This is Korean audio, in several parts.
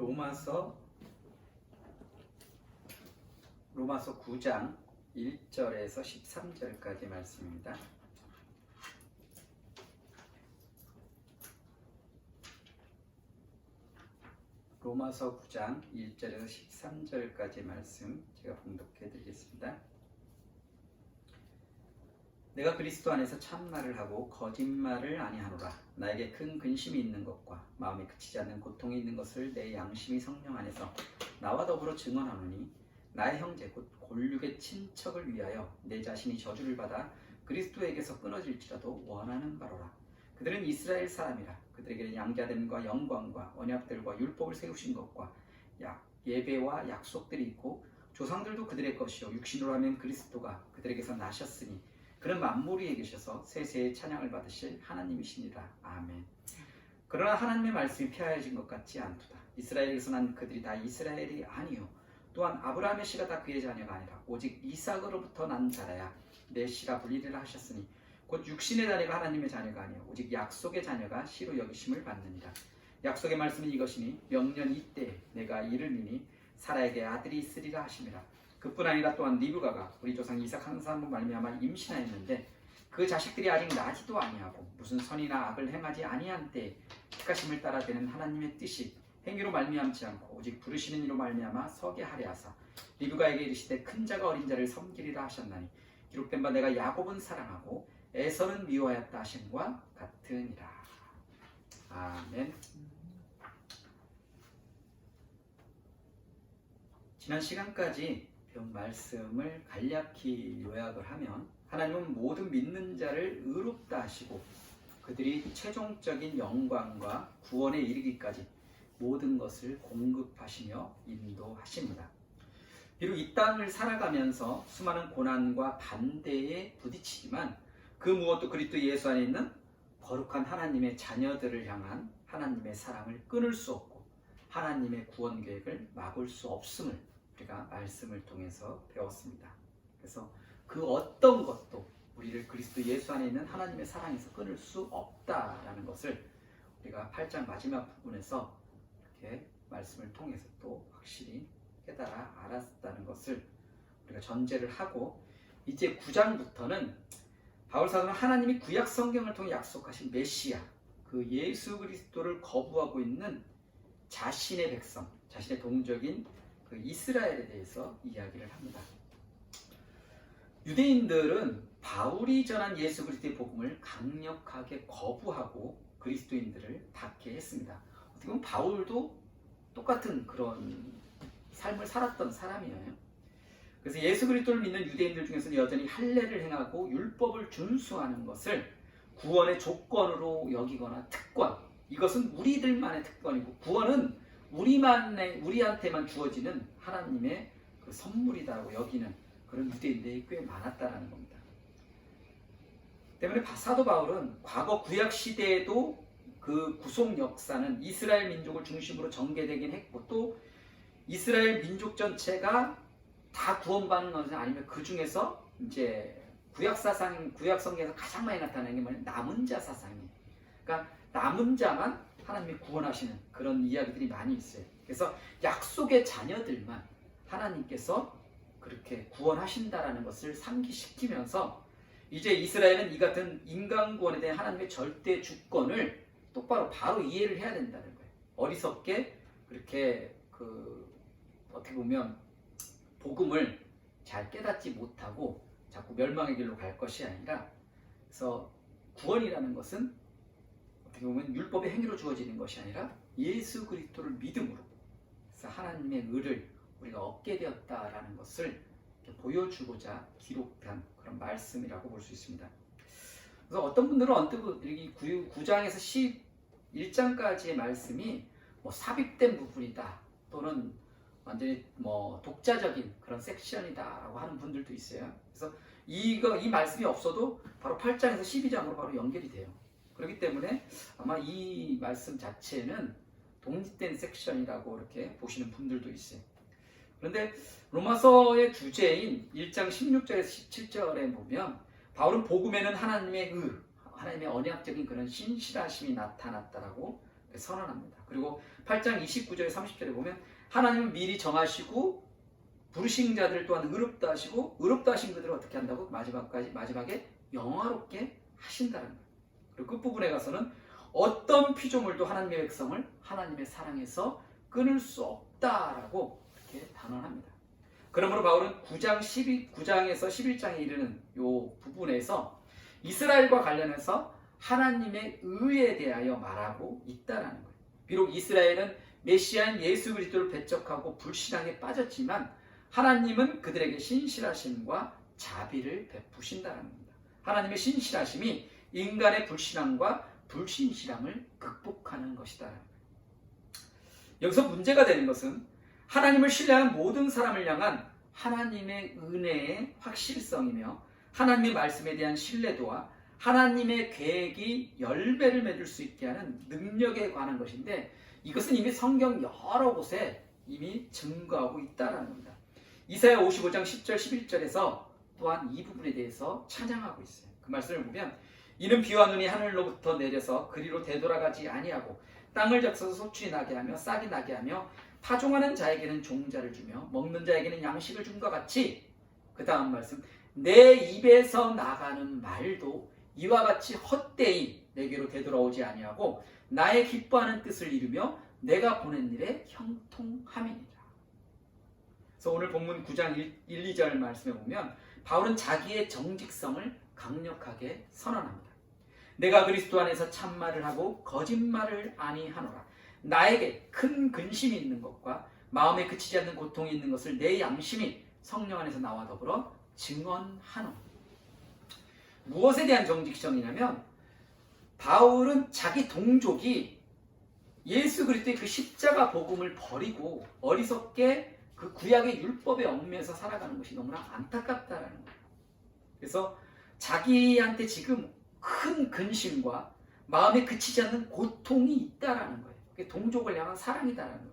로마서 9장 1절에서 13절까지 말씀입니다. 로마서 9장 1절에서 13절까지 말씀 제가 봉독해 드리겠습니다. 내가 그리스도 안에서 참말을 하고 거짓말을 아니하노라. 나에게 큰 근심이 있는 것과 마음에 그치지 않는 고통이 있는 것을 내 양심이 성령 안에서 나와 더불어 증언하노니 나의 형제 곧 골육의 친척을 위하여 내 자신이 저주를 받아 그리스도에게서 끊어질지라도 원하는 바로라. 그들은 이스라엘 사람이라. 그들에게는 양자됨과 영광과 언약들과 율법을 세우신 것과 예배와 약속들이 있고 조상들도 그들의 것이요 육신으로 하면 그리스도가 그들에게서 나셨으니 그는 만물 위에 계셔서 세세의 찬양을 받으실 하나님이시니라. 아멘. 그러나 하나님의 말씀이 폐하여진 것 같지 않도다. 이스라엘에서 난 그들이 다 이스라엘이 아니요 또한 아브라함의 씨가 다 그의 자녀가 아니라 오직 이삭으로부터 난 자라야 내 씨라 불리리라 하셨으니 곧 육신의 자녀가 하나님의 자녀가 아니요 오직 약속의 자녀가 씨로 여기심을 받느니라. 약속의 말씀은 이것이니 명년 이때 내가 이르리니 사라에게 아들이 있으리라 하심이라. 그뿐 아니라 또한 리브가가 우리 조상 이삭 한 사람으로 말미암아 임신하였는데 그 자식들이 아직 나지도 아니하고 무슨 선이나 악을 행하지 아니한 때에 택하심을 따라 되는 하나님의 뜻이 행위로 말미암지 않고 오직 부르시는 이로 말미암아 서게 하려 하사 리브가에게 이르시되 큰 자가 어린 자를 섬기리라 하셨나니 기록된 바 내가 야곱은 사랑하고 에서는 미워하였다 하심과 같으니라. 아멘. 지난 시간까지 배운 말씀을 간략히 요약을 하면 하나님은 모든 믿는 자를 의롭다 하시고 그들이 최종적인 영광과 구원에 이르기까지 모든 것을 공급하시며 인도하십니다. 비록 이 땅을 살아가면서 수많은 고난과 반대에 부딪히지만 그 무엇도 그리스도 예수 안에 있는 거룩한 하나님의 자녀들을 향한 하나님의 사랑을 끊을 수 없고 하나님의 구원 계획을 막을 수 없음을 우리가 말씀을 통해서 배웠습니다. 그래서 그 어떤 것도 우리를 그리스도 예수 안에 있는 하나님의 사랑에서 끊을 수 없다라는 것을 우리가 8장 마지막 부분에서 이렇게 말씀을 통해서 또 확실히 깨달아 알았다는 것을 우리가 전제를 하고 이제 9장부터는 바울 사도는 하나님이 구약 성경을 통해 약속하신 메시아 그 예수 그리스도를 거부하고 있는 자신의 백성, 자신의 동족인 그 이스라엘에 대해서 이야기를 합니다. 유대인들은 바울이 전한 예수 그리스도의 복음을 강력하게 거부하고 그리스도인들을 닫게 했습니다. 어떻게 보면 바울도 똑같은 그런 삶을 살았던 사람이에요. 그래서 예수 그리스도를 믿는 유대인들 중에서는 여전히 할례를 행하고 율법을 준수하는 것을 구원의 조건으로 여기거나 특권, 이것은 우리들만의 특권이고 구원은 우리한테만 주어지는 하나님의 그 선물이다라고 여기는 그런 유대인들이 꽤 많았다라는 겁니다. 때문에 사도 바울은 과거 구약 시대에도 그 구속 역사는 이스라엘 민족을 중심으로 전개되긴 했고 또 이스라엘 민족 전체가 다 구원받는 것은 아니면 그 중에서 이제 구약 성경에서 가장 많이 나타나는 게 뭐냐면 남은 자 사상이에요. 그러니까 남은 자만 하나님이 구원하시는 그런 이야기들이 많이 있어요. 그래서 약속의 자녀들만 하나님께서 그렇게 구원하신다라는 것을 상기시키면서 이제 이스라엘은 이 같은 인간 구원에 대한 하나님의 절대 주권을 똑바로 바로 이해를 해야 된다는 거예요. 어리석게 그렇게 어떻게 보면 복음을 잘 깨닫지 못하고 자꾸 멸망의 길로 갈 것이 아니라 그래서 구원이라는 것은 어떻게 보면 율법의 행위로 주어지는 것이 아니라 예수 그리스도를 믿음으로 그래서 하나님의 의를 우리가 얻게 되었다라는 것을 보여주고자 기록한 그런 말씀이라고 볼 수 있습니다. 그래서 어떤 분들은 언뜻 이 9장에서 11장까지의 말씀이 삽입된 부분이다 또는 완전히 독자적인 그런 섹션이다라고 하는 분들도 있어요. 그래서 이 말씀이 없어도 바로 8장에서 12장으로 바로 연결이 돼요. 그렇기 때문에 아마 이 말씀 자체는 독립된 섹션이라고 이렇게 보시는 분들도 있어요. 그런데 로마서의 주제인 1장 16절에서 17절에 보면 바울은 복음에는 하나님의 하나님의 언약적인 그런 신실하심이 나타났다라고 선언합니다. 그리고 8장 29절 30절에 보면 하나님은 미리 정하시고 부르신 자들 또한 의롭다 하시고 의롭다 하신 그들을 어떻게 한다고? 마지막에 영화롭게 하신다는 거예요. 그리고 끝부분에 가서는 어떤 피조물도 하나님의 백성을 하나님의 사랑에서 끊을 수 없다라고 이렇게 단언합니다. 그러므로 바울은 9장에서 11장에 이르는 이 부분에서 이스라엘과 관련해서 하나님의 의에 대하여 말하고 있다는 거예요. 비록 이스라엘은 메시아인 예수 그리스도를 배척하고 불신앙에 빠졌지만 하나님은 그들에게 신실하심과 자비를 베푸신다는 겁니다. 하나님의 신실하심이 인간의 불신앙과 불신실함을 극복하는 것이다. 여기서 문제가 되는 것은 하나님을 신뢰한 모든 사람을 향한 하나님의 은혜의 확실성이며 하나님의 말씀에 대한 신뢰도와 하나님의 계획이 열배를 맺을 수 있게 하는 능력에 관한 것인데 이것은 이미 성경 여러 곳에 이미 증거하고 있다는 겁니다. 이사야 55장 10절 11절에서 또한 이 부분에 대해서 찬양하고 있어요. 그 말씀을 보면 이는 비와 눈이 하늘로부터 내려서 그리로 되돌아가지 아니하고 땅을 적셔서 소출이 나게 하며 싹이 나게 하며 파종하는 자에게는 종자를 주며 먹는 자에게는 양식을 준 것 같이 그 다음 말씀 내 입에서 나가는 말도 이와 같이 헛되이 내게로 되돌아오지 아니하고 나의 기뻐하는 뜻을 이루며 내가 보낸 일에 형통함이니라. 그래서 오늘 본문 9장 1, 2절 말씀에 보면 바울은 자기의 정직성을 강력하게 선언합니다. 내가 그리스도 안에서 참말을 하고 거짓말을 아니하노라. 나에게 큰 근심이 있는 것과 마음에 그치지 않는 고통이 있는 것을 내 양심이 성령 안에서 나와 더불어 증언하노. 무엇에 대한 정직성이냐면 바울은 자기 동족이 예수 그리스도의 그 십자가 복음을 버리고 어리석게 그 구약의 율법에 얽매여서 살아가는 것이 너무나 안타깝다라는 거예요. 그래서 자기한테 지금 큰 근심과 마음에 그치지 않는 고통이 있다라는 거예요. 그게 동족을 향한 사랑이다라는 거예요.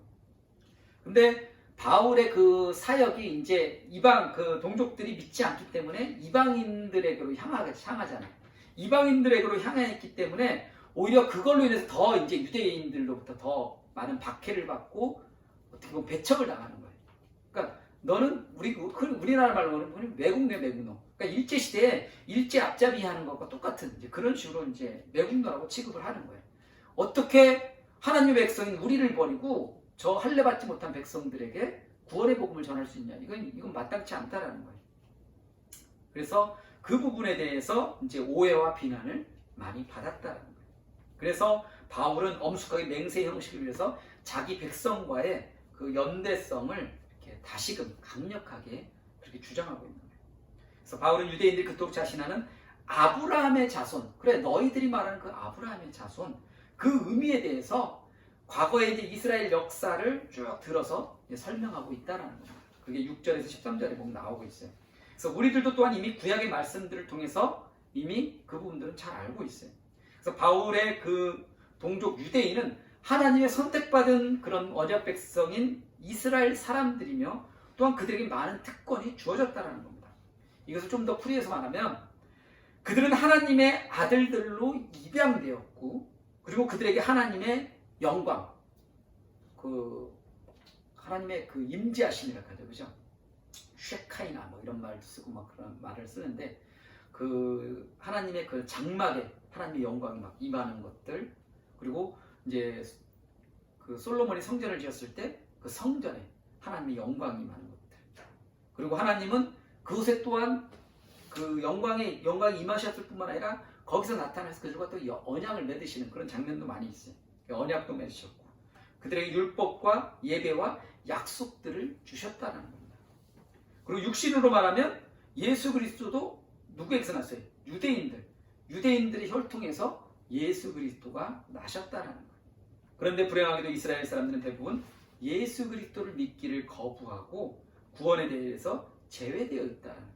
근데 바울의 그 사역이 이제 이방 그 동족들이 믿지 않기 때문에 이방인들에게로 향하잖아요. 이방인들에게로 향했기 때문에 오히려 그걸로 인해서 더 이제 유대인들로부터 더 많은 박해를 받고 어떻게 보면 배척을 당하는 거예요. 그러니까 너는 우리나라 말로는 매국노 매국노. 그러니까 일제 시대에 일제 앞잡이 하는 것과 똑같은 이제 그런 식으로 이제 매국노라고 취급을 하는 거예요. 어떻게 하나님의 백성인 우리를 버리고 저 할례 받지 못한 백성들에게 구원의 복음을 전할 수 있냐? 이건 마땅치 않다라는 거예요. 그래서 그 부분에 대해서 이제 오해와 비난을 많이 받았다는 거예요. 그래서 바울은 엄숙하게 맹세 형식을 위해서 자기 백성과의 그 연대성을 이렇게 다시금 강력하게 그렇게 주장하고 있는 거예요. 그래서 바울은 유대인들이 그토록 자신하는 아브라함의 자손, 그래 너희들이 말하는 그 아브라함의 자손, 그 의미에 대해서 과거의 이제 이스라엘 역사를 쭉 들어서 설명하고 있다는 겁니다. 그게 6절에서 13절에 보면 나오고 있어요. 그래서 우리들도 또한 이미 구약의 말씀들을 통해서 이미 그 부분들은 잘 알고 있어요. 그래서 바울의 그 동족 유대인은 하나님의 선택받은 그런 언약 백성인 이스라엘 사람들이며 또한 그들에게 많은 특권이 주어졌다는 겁니다. 이것을 좀 더 풀이해서 말하면 그들은 하나님의 아들들로 입양되었고 그리고 그들에게 하나님의 영광, 그 하나님의 그 임재하심이라고 하죠, 그죠? 쉐카이나 뭐 이런 말도 쓰고 막 그런 말을 쓰는데 그 하나님의 그 장막에 하나님의 영광이 막 임하는 것들, 그리고 이제 그 솔로몬이 성전을 지었을 때 그 성전에 하나님의 영광이 임하는 것들, 그리고 하나님은 그곳에 또한 그 영광이 임하셨을 뿐만 아니라 거기서 나타나서 그들과 또 언약을 맺으시는 그런 장면도 많이 있어요. 언약도 맺으셨고 그들에게 율법과 예배와 약속들을 주셨다는 겁니다. 그리고 육신으로 말하면 예수 그리스도도 누구에게서 났어요? 유대인들의 혈통에서 예수 그리스도가 나셨다는 거예요. 그런데 불행하게도 이스라엘 사람들은 대부분 예수 그리스도를 믿기를 거부하고 구원에 대해서 제외되어 있다는 거예요.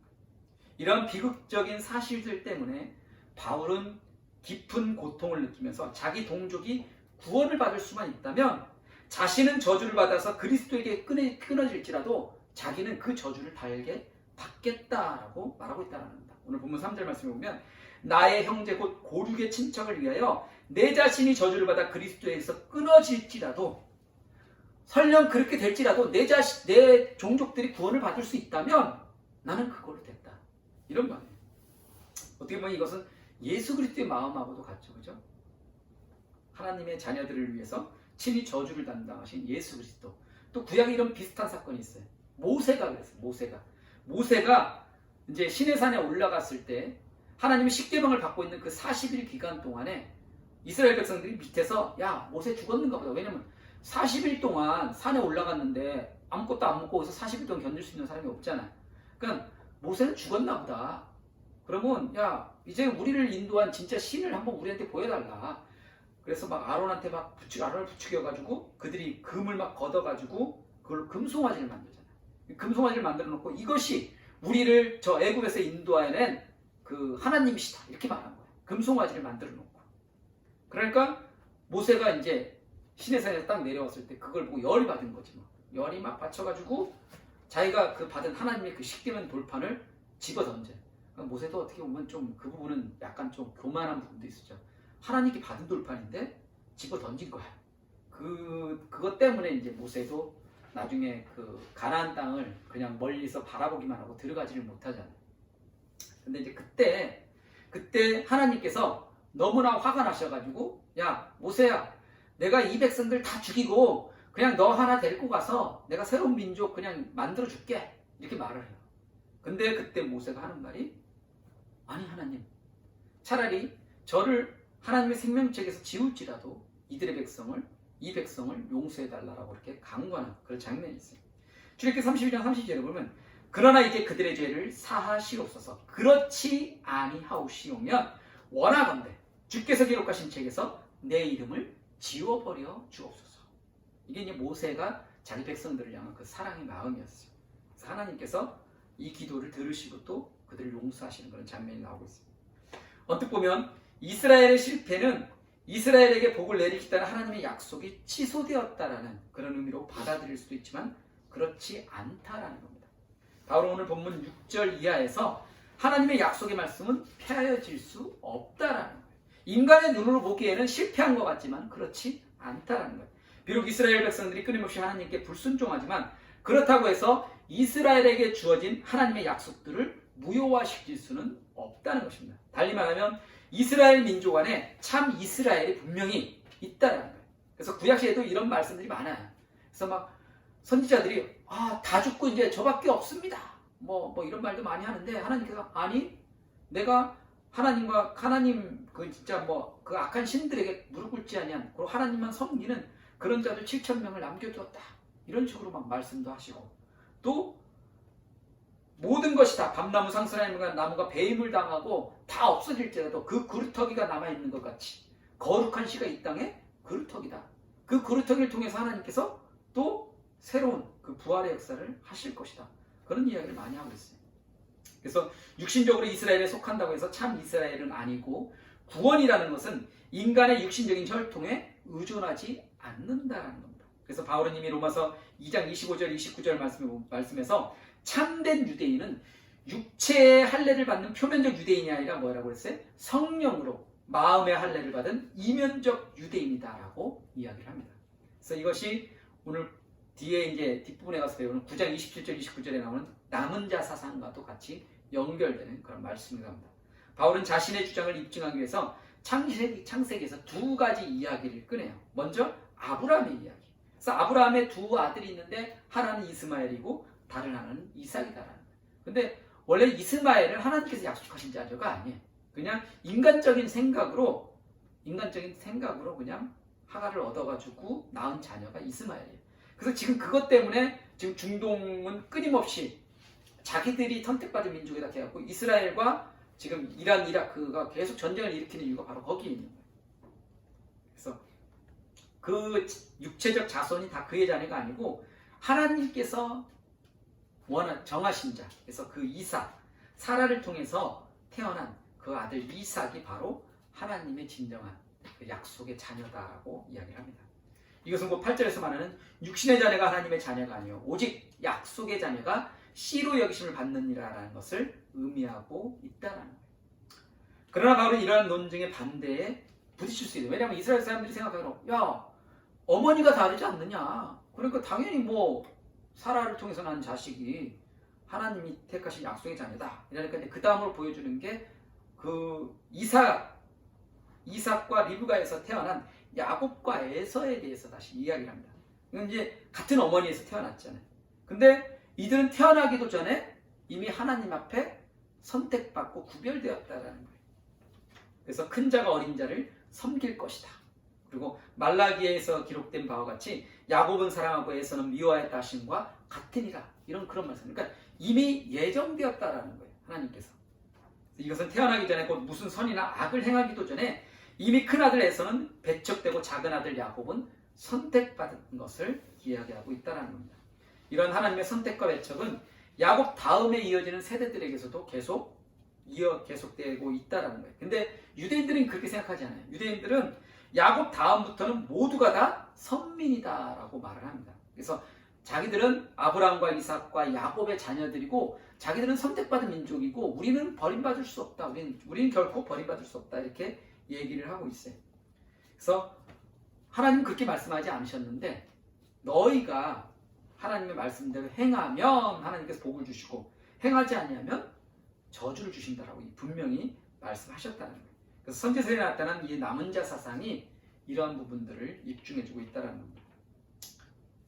이런 비극적인 사실들 때문에 바울은 깊은 고통을 느끼면서 자기 동족이 구원을 받을 수만 있다면 자신은 저주를 받아서 그리스도에게 끊어질지라도 자기는 그 저주를 달게 받겠다라고 말하고 있다는 겁니다. 오늘 본문 3절 말씀을 보면 나의 형제 곧 고륙의 친척을 위하여 내 자신이 저주를 받아 그리스도에서 끊어질지라도 설령 그렇게 될지라도 내 종족들이 구원을 받을 수 있다면 나는 그걸로 됐다. 이런 말이에요. 어떻게 보면 이것은 예수 그리스도의 마음하고도 같죠. 그죠? 하나님의 자녀들을 위해서 친히 저주를 담당하신 예수 그리스도. 또 구약에 이런 비슷한 사건이 있어요. 모세가 그랬어요. 모세가 이제 시내산에 올라갔을 때 하나님의 십계명을 받고 있는 그 40일 기간 동안에 이스라엘 백성들이 밑에서 야 모세 죽었는가 보다. 왜냐면 40일 동안 산에 올라갔는데 아무것도 안 먹고 거기서 40일 동안 견딜 수 있는 사람이 없잖아. 그러니까 모세는 죽었나 보다. 그러면 야 이제 우리를 인도한 진짜 신을 한번 우리한테 보여달라. 그래서 막 아론한테 아론을 부추겨가지고 그들이 금을 막 걷어가지고 그걸로 금송아지를 만들잖아. 금송아지를 만들어 놓고 이것이 우리를 저 애굽에서 인도해낸 그 하나님이시다 이렇게 말한 거야. 금송아지를 만들어 놓고. 그러니까 모세가 이제 시내산에서 딱 내려왔을 때 그걸 보고 열이 받은 거지 뭐. 열이 막 받쳐가지고 자기가 그 받은 하나님의 그 십계명 돌판을 집어 던져. 그러니까 모세도 어떻게 보면 좀 그 부분은 약간 좀 교만한 부분도 있었죠. 하나님께 받은 돌판인데 집어 던진 거야. 그것 때문에 이제 모세도 나중에 그 가나안 땅을 그냥 멀리서 바라보기만 하고 들어가지를 못하잖아요. 근데 이제 그때 하나님께서 너무나 화가 나셔가지고 야 모세야 내가 이 백성들 다 죽이고 그냥 너 하나 데리고 가서 내가 새로운 민족 그냥 만들어 줄게 이렇게 말을 해요. 근데 그때 모세가 하는 말이 아니 하나님 차라리 저를 하나님의 생명책에서 지울지라도 이 백성을 용서해달라고 이렇게 강구하는 그런 장면이 있어요. 출애굽기 32장 30절에 보면 그러나 이제 그들의 죄를 사하시옵소서 그렇지 아니하옵시오면 원하건대 주께서 기록하신 책에서 내 이름을 지워버려 주옵소서. 이게 이제 모세가 자기 백성들을 향한 그 사랑의 마음이었어요. 그래서 하나님께서 이 기도를 들으시고 또 그들을 용서하시는 그런 장면이 나오고 있습니다. 언뜻 보면 이스라엘의 실패는 이스라엘에게 복을 내리겠다는 하나님의 약속이 취소되었다라는 그런 의미로 받아들일 수도 있지만 그렇지 않다라는 겁니다. 바로 오늘 본문 6절 이하에서 하나님의 약속의 말씀은 폐하여질 수 없다라는 거예요. 인간의 눈으로 보기에는 실패한 것 같지만 그렇지 않다라는 거예요. 비록 이스라엘 백성들이 끊임없이 하나님께 불순종하지만 그렇다고 해서 이스라엘에게 주어진 하나님의 약속들을 무효화시킬 수는 없다는 것입니다. 달리 말하면 이스라엘 민족 안에 참 이스라엘이 분명히 있다는 거예요. 그래서 구약시에도 이런 말씀들이 많아요. 그래서 막 선지자들이 다 죽고 이제 저밖에 없습니다. 뭐 이런 말도 많이 하는데 하나님께서 아니 내가 하나님 그 진짜 그 악한 신들에게 무릎 꿇지 아니한 그리고 하나님만 섬기는 그런 자들 7,000명을 남겨두었다. 이런 식으로 막 말씀도 하시고 또 모든 것이 다 밤나무 상수나무가 나무가 배임을 당하고 다 없어질지라도 그 그루터기가 남아있는 것 같이 거룩한 씨가 이 땅에 그루터기다. 그 그루터기를 통해서 하나님께서 또 새로운 그 부활의 역사를 하실 것이다. 그런 이야기를 많이 하고 있어요. 그래서 육신적으로 이스라엘에 속한다고 해서 참 이스라엘은 아니고 구원이라는 것은 인간의 육신적인 혈통에 의존하지 않는다는 겁니다. 그래서 바울은 이미 로마서 2장 25절 29절 말씀에서 참된 유대인은 육체의 할례를 받는 표면적 유대인이 아니라 뭐라고 그랬어요? 성령으로 마음의 할례를 받은 이면적 유대인이다라고 이야기를 합니다. 그래서 이것이 오늘 뒤에 이제 뒷부분에 가서 배우는 9장 27절 29절에 나오는 남은 자 사상과도 같이 연결되는 그런 말씀이 합니다. 바울은 자신의 주장을 입증하기 위해서 창세기에서 두 가지 이야기를 꺼내요. 먼저 아브라함의 이야기. 그래서 아브라함의 두 아들이 있는데 하나는 이스마엘이고 다른 하나는 이삭이다라는 거예요. 근데 원래 이스마엘은 하나님께서 약속하신 자녀가 아니에요. 그냥 인간적인 생각으로 그냥 하가를 얻어가지고 낳은 자녀가 이스마엘이에요. 그래서 지금 그것 때문에 지금 중동은 끊임없이 자기들이 선택받은 민족이다 해갖고 이스라엘과 지금 이란, 이라크가 계속 전쟁을 일으키는 이유가 바로 거기에 있는 거예요. 그래서 그 육체적 자손이 다 그의 자녀가 아니고 하나님께서 정하신 자, 그래서 그 이삭, 사라를 통해서 태어난 그 아들 이삭이 바로 하나님의 진정한 그 약속의 자녀다라고 이야기를 합니다. 이것은 곧 8절에서 말하는 육신의 자녀가 하나님의 자녀가 아니요 오직 약속의 자녀가 씨로 여기심을 받느니라라는 것을 의미하고 있다는 거예요. 그러나 바울은 이러한 논증의 반대에 부딪힐 수 있어요. 왜냐하면 이스라엘 사람들이 생각하기로 야 어머니가 다르지 않느냐. 그러니까 당연히 뭐 사라를 통해서 난 자식이 하나님이 택하신 약속의 자녀다. 이러니까 그 다음으로 보여주는 게 그 이삭과 리브가에서 태어난 야곱과 에서에 대해서 다시 이야기를 합니다. 이건 이제 같은 어머니에서 태어났잖아요. 근데 이들은 태어나기도 전에 이미 하나님 앞에 선택받고 구별되었다라는 거예요. 그래서 큰 자가 어린 자를 섬길 것이다. 그리고 말라기에서 기록된 바와 같이 야곱은 사랑하고 에서는 미워하였다 하심과 같으니라. 이런 그런 말씀. 그러니까 이미 예정되었다라는 거예요. 하나님께서. 이것은 태어나기 전에 곧 무슨 선이나 악을 행하기도 전에 이미 큰 아들 에서는 배척되고 작은 아들 야곱은 선택받은 것을 이야기하고 있다는 겁니다. 이런 하나님의 선택과 배척은 야곱 다음에 이어지는 세대들에게서도 계속되고 있다는 거예요. 근데 유대인들은 그렇게 생각하지 않아요. 유대인들은 야곱 다음부터는 모두가 다 선민이다라고 말을 합니다. 그래서 자기들은 아브라함과 이삭과 야곱의 자녀들이고 자기들은 선택받은 민족이고 우리는 버림받을 수 없다. 우리는 결코 버림받을 수 없다. 이렇게 얘기를 하고 있어요. 그래서 하나님은 그렇게 말씀하지 않으셨는데 너희가 하나님의 말씀대로 행하면 하나님께서 복을 주시고 행하지 아니하면 저주를 주신다라고 분명히 말씀하셨다는 거예요. 그래서 선지서에 나타난 이 남은 자 사상이 이러한 부분들을 입증해주고 있다는 겁니다.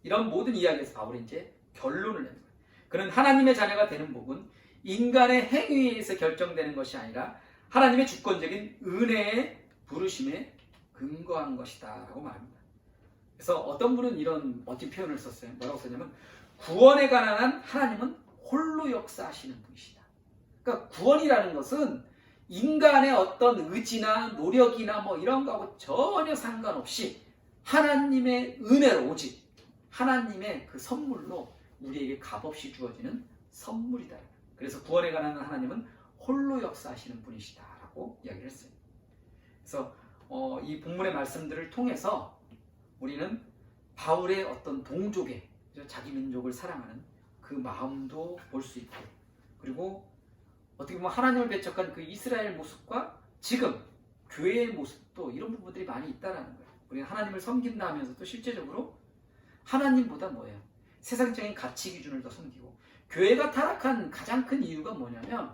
이런 모든 이야기에서 바울이 이제 결론을 내는 거예요. 그는 하나님의 자녀가 되는 복은 인간의 행위에 의해서 결정되는 것이 아니라 하나님의 주권적인 은혜의 부르심에 근거한 것이다 라고 말합니다. 그래서 어떤 분은 이런 멋진 표현을 썼어요. 뭐라고 썼냐면 구원에 관한 하나님은 홀로 역사하시는 분이시다. 그러니까 구원이라는 것은 인간의 어떤 의지나 노력이나 뭐 이런 거하고 전혀 상관없이 하나님의 은혜로 오직 하나님의 그 선물로 우리에게 값없이 주어지는 선물이다. 그래서 구원에 관한 하나님은 홀로 역사하시는 분이시다라고 이야기를 했어요. 그래서 이 본문의 말씀들을 통해서 우리는 바울의 어떤 동족의 자기 민족을 사랑하는 그 마음도 볼 수 있고 그리고 어떻게 보면 하나님을 배척한 그 이스라엘 모습과 지금 교회의 모습도 이런 부분들이 많이 있다는 거예요. 우리는 하나님을 섬긴다 하면서도 실제적으로 하나님보다 뭐예요? 세상적인 가치 기준을 더 섬기고 교회가 타락한 가장 큰 이유가 뭐냐면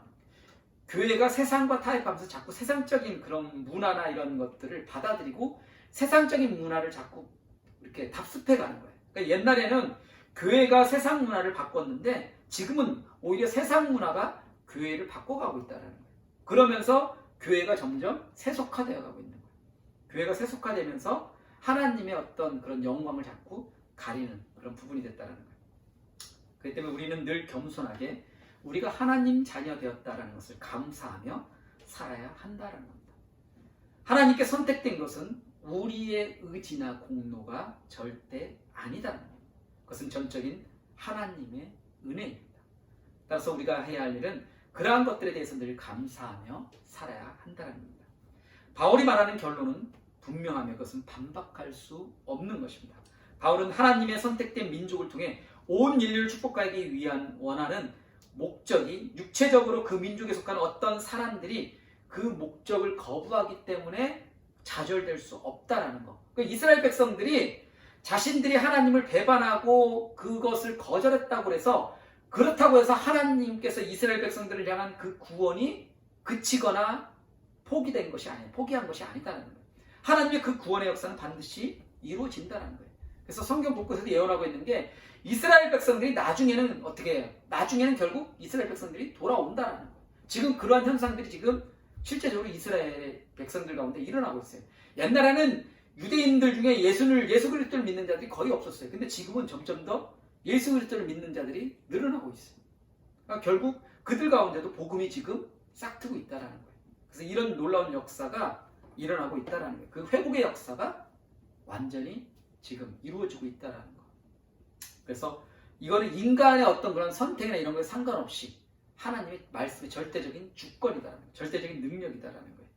교회가 세상과 타협하면서 자꾸 세상적인 그런 문화나 이런 것들을 받아들이고 세상적인 문화를 자꾸 이렇게 답습해가는 거예요. 그러니까 옛날에는 교회가 세상 문화를 바꿨는데 지금은 오히려 세상 문화가 교회를 바꿔가고 있다는 거예요. 그러면서 교회가 점점 세속화되어 가고 있는 거예요. 교회가 세속화되면서 하나님의 어떤 그런 영광을 자꾸 가리는 그런 부분이 됐다는 거예요. 그렇기 때문에 우리는 늘 겸손하게 우리가 하나님 자녀 되었다는 것을 감사하며 살아야 한다는 겁니다. 하나님께 선택된 것은 우리의 의지나 공로가 절대 아니다는 겁니다. 그것은 전적인 하나님의 은혜입니다. 따라서 우리가 해야 할 일은 그러한 것들에 대해서 늘 감사하며 살아야 한다는 겁니다. 바울이 말하는 결론은 분명하며 그것은 반박할 수 없는 것입니다. 바울은 하나님의 선택된 민족을 통해 온 인류를 축복하기 위한 원하는 목적이 육체적으로 그 민족에 속한 어떤 사람들이 그 목적을 거부하기 때문에 좌절될 수 없다라는 거. 그러니까 이스라엘 백성들이 자신들이 하나님을 배반하고 그것을 거절했다고 해서 그렇다고 해서 하나님께서 이스라엘 백성들을 향한 그 구원이 그치거나 포기한 것이 아니다는 거예요. 하나님의 그 구원의 역사는 반드시 이루어진다는 거예요. 그래서 성경 곳곳에서 예언하고 있는 게 이스라엘 백성들이 나중에는 어떻게 해요? 나중에는 결국 이스라엘 백성들이 돌아온다는 거예요. 지금 그러한 현상들이 지금 실제적으로 이스라엘 백성들 가운데 일어나고 있어요. 옛날에는 유대인들 중에 예수 그리스도를 믿는 자들이 거의 없었어요. 근데 지금은 점점 더 예수 그리스도를 믿는 자들이 늘어나고 있어요. 그러니까 결국 그들 가운데도 복음이 지금 싹트고 있다는 거예요. 그래서 이런 놀라운 역사가 일어나고 있다는 거예요. 그 회복의 역사가 완전히 지금 이루어지고 있다는 거. 그래서 이거는 인간의 어떤 그런 선택이나 이런 거에 상관없이 하나님의 말씀의 절대적인 주권이다라는 거예요. 절대적인 능력이다라는 거예요.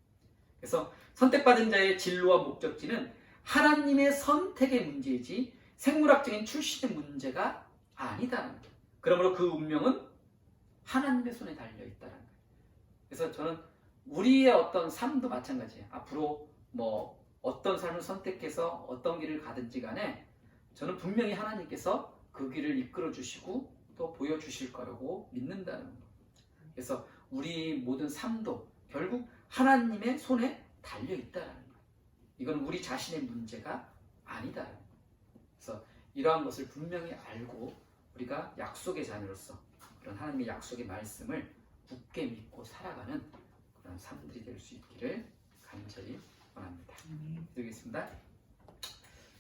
그래서 선택받은 자의 진로와 목적지는 하나님의 선택의 문제이지 생물학적인 출신의 문제가 아니다라는 거예요. 그러므로 그 운명은 하나님의 손에 달려 있다라는 거예요. 그래서 저는 우리의 어떤 삶도 마찬가지예요. 앞으로 뭐 어떤 삶을 선택해서 어떤 길을 가든지 간에 저는 분명히 하나님께서 그 길을 이끌어 주시고 또 보여주실 거라고 믿는다는 거예요. 그래서 우리 모든 삶도 결국 하나님의 손에 달려 있다는 거예요. 이건 우리 자신의 문제가 아니다. 그래서 이러한 것을 분명히 알고 우리가 약속의 자녀로서 그런 하나님의 약속의 말씀을 굳게 믿고 살아가는 그런 삶들이 될 수 있기를 간절히 원합니다. 드리겠습니다.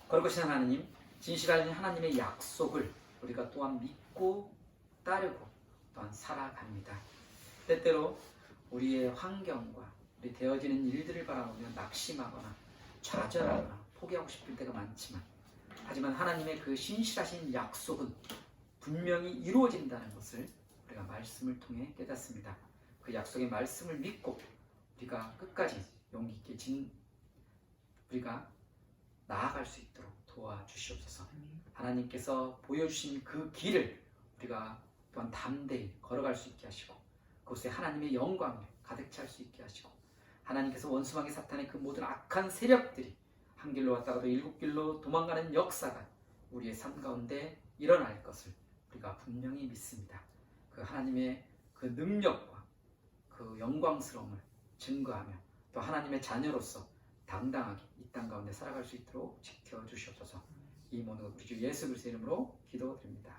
거룩하신 하나님, 진실한 하나님의 약속을 우리가 또한 믿고 따르고 또한 살아갑니다. 때때로 우리의 환경과 우리 되어지는 일들을 바라보며 낙심하거나 좌절하거나 포기하고 싶을 때가 많지만 하지만 하나님의 그 신실하신 약속은 분명히 이루어진다는 것을 우리가 말씀을 통해 깨닫습니다. 그 약속의 말씀을 믿고 우리가 끝까지 용기 있게 우리가 나아갈 수 있도록 도와주시옵소서. 하나님께서 보여주신 그 길을 우리가 또한 담대히 걸어갈 수 있게 하시고 그곳에 하나님의 영광을 가득 찰 수 있게 하시고 하나님께서 원수마귀 사탄의 그 모든 악한 세력들이 한 길로 왔다가도 일곱 길로 도망가는 역사가 우리의 삶 가운데 일어날 것을 우리가 분명히 믿습니다. 그 하나님의 그 능력과 그 영광스러움을 증거하며 또 하나님의 자녀로서 당당하게 이 땅 가운데 살아갈 수 있도록 지켜주시옵소서. 이 모든 것 우리 주 예수 그리스도의 이름으로 기도드립니다.